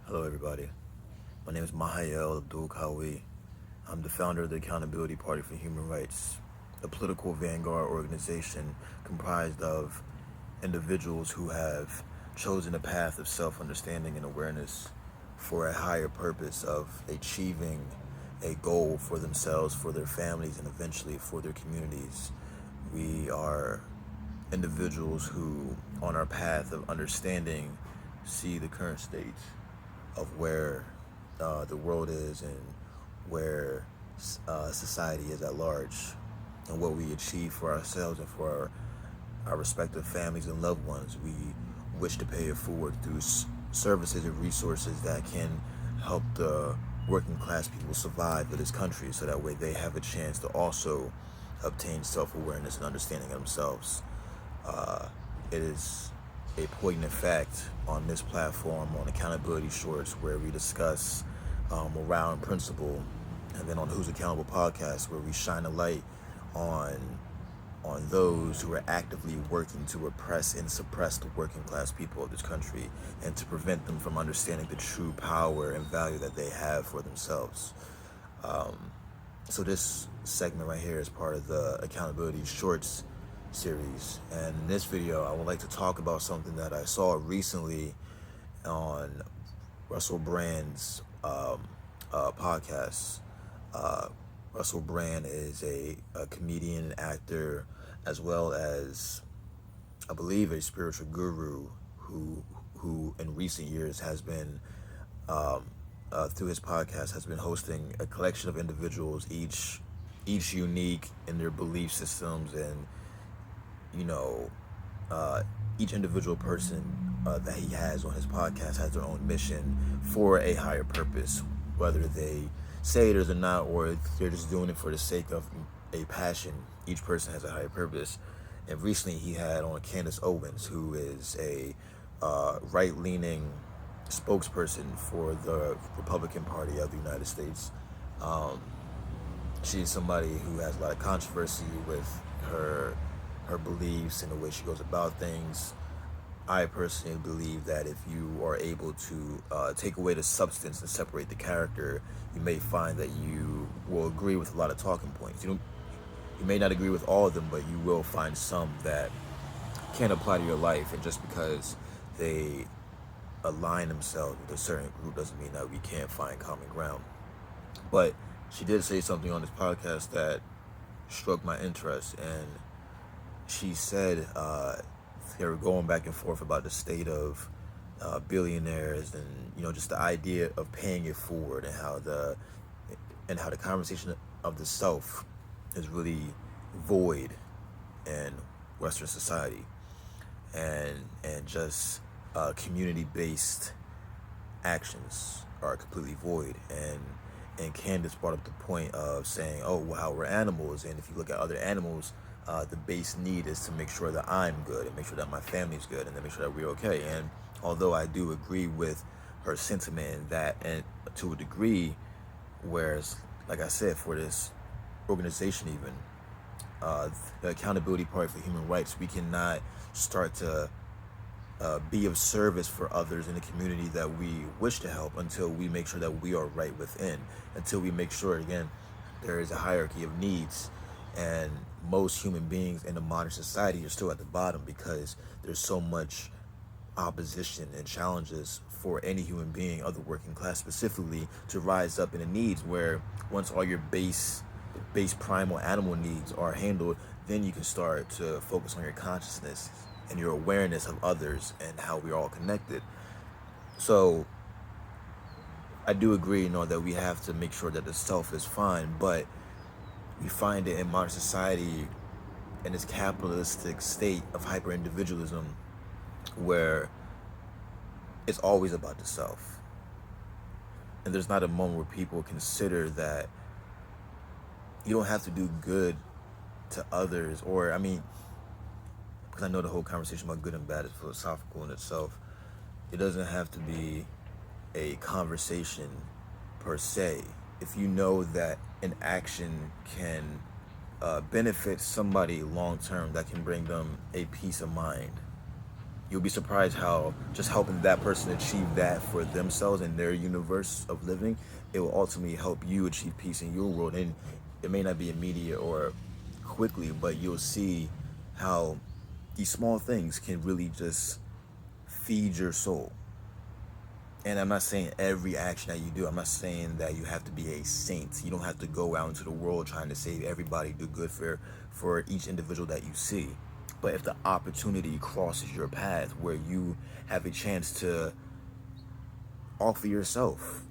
Hello, everybody. My name is Mahael Abdul-Qawi. I'm the founder of the Accountability Party for Human Rights, a political vanguard organization comprised of individuals who have chosen a path of self-understanding and awareness for a higher purpose of achieving a goal for themselves, for their families, and eventually for their communities. We are individuals who, on our path of understanding, see the current state of where the world is and where society is at large, and what we achieve for ourselves and for our respective families and loved ones. We wish to pay it forward through services and resources that can help the working class people survive in this country, so that way they have a chance to also obtain self-awareness and understanding of themselves. It is a poignant fact on this platform, on Accountability Shorts, where we discuss morale and principle, and then on Who's Accountable podcast, where we shine a light on those who are actively working to repress and suppress the working class people of this country, and to prevent them from understanding the true power and value that they have for themselves. So this segment right here is part of the Accountability Shorts series, and in this video I would like to talk about something that I saw recently on Russell Brand's podcast. Russell Brand is a comedian, actor, as well as, I believe, a spiritual guru who in recent years has been through his podcast has been hosting a collection of individuals, each unique in their belief systems, and you know, each individual person that he has on his podcast has their own mission for a higher purpose, whether they say it or not, or if they're just doing it for the sake of a passion. Each person has a higher purpose. And recently he had on Candace Owens, who is a right-leaning spokesperson for the Republican Party of the United States. She's somebody who has a lot of controversy with her beliefs and the way she goes about things. I personally believe that if you are able to take away the substance and separate the character, you may find that you will agree with a lot of talking points. You may not agree with all of them, but you will find some that can apply to your life. And just because they align themselves with a certain group doesn't mean that we can't find common ground. But she did say something on this podcast that struck my interest, and she said they were going back and forth about the state of billionaires, and just the idea of paying it forward, and how the conversation of the self is really void in Western society, and just community-based actions are completely void. And Candace brought up the point of saying, oh, well, how we're animals, and if you look at other animals, the base need is to make sure that I'm good, and make sure that my family's good, and then make sure that we're okay. And although I do agree with her sentiment in that, and to a degree, whereas, like I said, for this organization even, the Accountability Party for Human Rights, we cannot start to be of service for others in the community that we wish to help until we make sure that we are right within, until we make sure, again, there is a hierarchy of needs. And most human beings in a modern society are still at the bottom, because there's so much opposition and challenges for any human being of the working class specifically to rise up in the needs, where once all your base primal animal needs are handled, then you can start to focus on your consciousness and your awareness of others and how we're all connected. So I do agree, that we have to make sure that the self is fine, but we find it in modern society, in this capitalistic state of hyper-individualism, where it's always about the self. And there's not a moment where people consider that you don't have to do good to others, or, because I know the whole conversation about good and bad is philosophical in itself. It doesn't have to be a conversation per se. If you know that an action can benefit somebody long term, that can bring them a peace of mind, you'll be surprised how just helping that person achieve that for themselves in their universe of living, it will ultimately help you achieve peace in your world. And it may not be immediate or quickly, but you'll see how these small things can really just feed your soul. And I'm not saying every action that you do, I'm not saying that you have to be a saint. You don't have to go out into the world trying to save everybody, do good for each individual that you see. But if the opportunity crosses your path where you have a chance to offer yourself,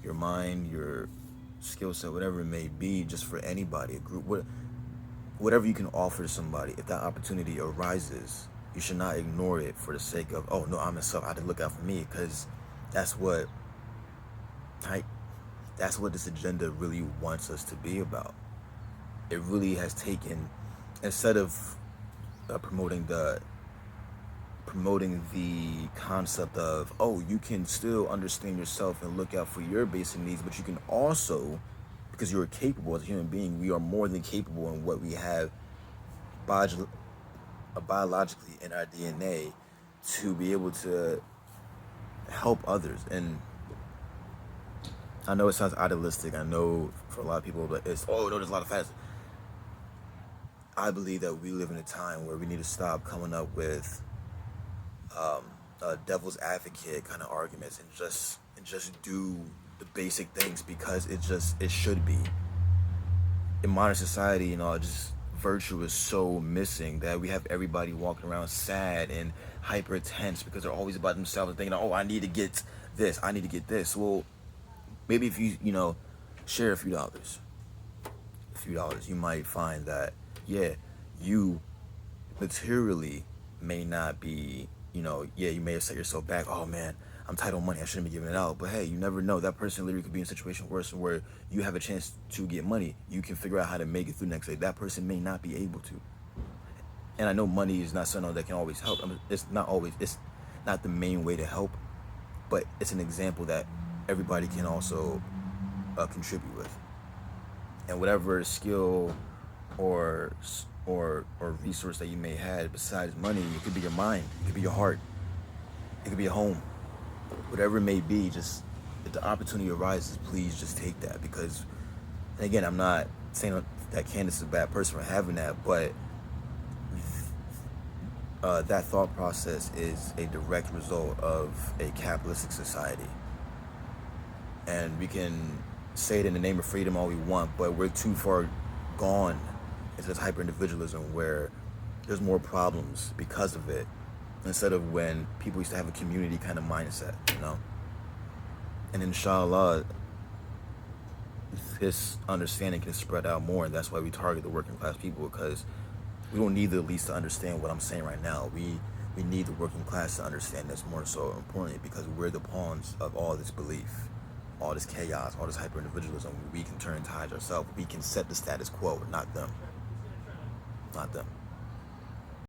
your mind, your skill set, whatever it may be, just for anybody, a group, whatever you can offer to somebody, if that opportunity arises, you should not ignore it for the sake of, oh no, I'm myself, I had to look out for me, because that's what I, that's what this agenda really wants us to be about. It really has taken, instead of promoting the concept of, oh, you can still understand yourself and look out for your basic needs, but you can also, because you're capable as a human being, we are more than capable in what we have biologically in our DNA to be able to help others. And I know it sounds idealistic. I know for a lot of people, but it's, oh no, there's a lot of facts. I believe that we live in a time where we need to stop coming up with devil's advocate kind of arguments and just do the basic things because it should be. In modern society, just virtue is so missing that we have everybody walking around sad and hyper tense because they're always about themselves and thinking, oh, I need to get this, I need to get this. Well, maybe if you share a few dollars, you might find that, yeah, you materially may not be, you may have set yourself back. Oh man, I'm tight on money, I shouldn't be giving it out. But hey, you never know. That person literally could be in a situation worse where you have a chance to get money. You can figure out how to make it through next day. That person may not be able to. And I know money is not something that can always help. It's not the main way to help, but it's an example that everybody can also contribute with. And whatever skill or resource that you may have besides money, it could be your mind, it could be your heart, it could be a home, whatever it may be. Just if the opportunity arises, please just take that. Because, and again, I'm not saying that Candace is a bad person for having that, but that thought process is a direct result of a capitalistic society. And we can say it in the name of freedom all we want, but we're too far gone into this hyper individualism where there's more problems because of it, instead of when people used to have a community kind of mindset. And inshallah, this understanding can spread out more, and that's why we target the working class people, because we don't need the elites to understand what I'm saying right now. We need the working class to understand this more so importantly, because we're the pawns of all this belief, all this chaos, all this hyper individualism. We can turn tides ourselves. We can set the status quo, not them. Not them.